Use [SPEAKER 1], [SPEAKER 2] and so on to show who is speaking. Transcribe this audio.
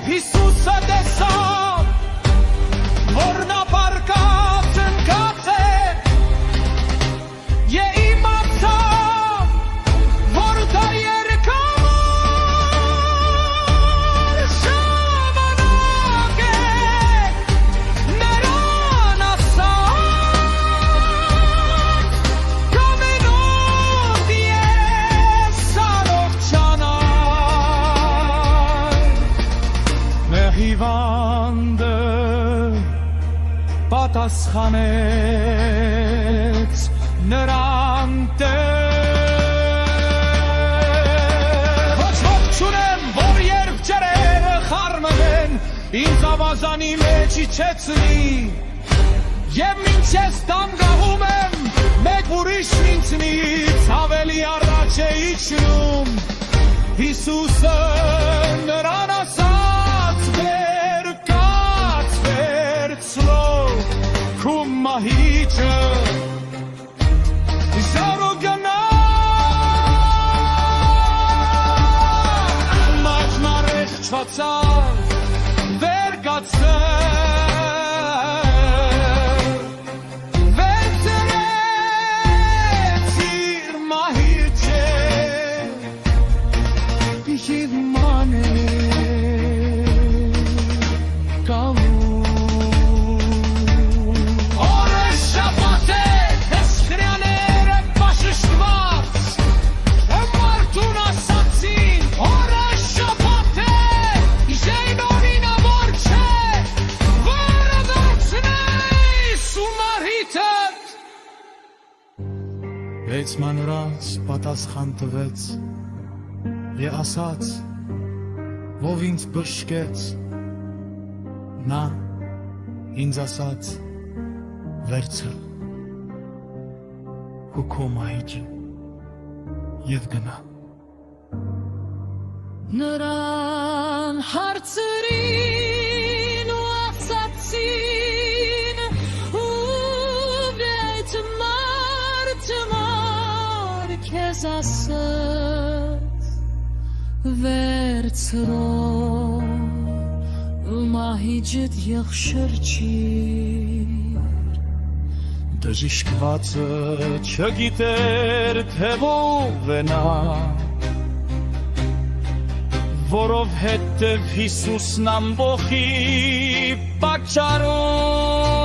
[SPEAKER 1] Հիսուսը տեսավ, որ նա պարկած ընկած էր, և իմացավ, որ դա երկար ժամանակ է, նրան ասաց, կամենոտ ես առողջանալ, հիվանդը պատասխանեց նրան տեր ոչ ոք չունեմ, որ երբ ջրերը խարմեն ինձ ավազանի մեջ իջեցնի և մինչ ես տան գահում եմ մեկ ուրիշն ինձնից ավելի առաջ է իջնում Հիսուսը նրան ասաց Մահիճը զարու գնա մաճն առեղջվածավ վեր կացել վերցրեց իր մահիճը և մանել կալու Մանրած պատասխան տվեց և ասաց, ով ինձ բժշկեց, նա ինձ ասաց, վերցր ու քո մահիճը և գնա։ Նրան հարցրին ու ասացին քեզ ասաց վերցրու մահիճդ եղշրջիր դժիշկվածը չգիտեր թե ով է նա որովհետև Հիսուսն ամբոխի պատճառով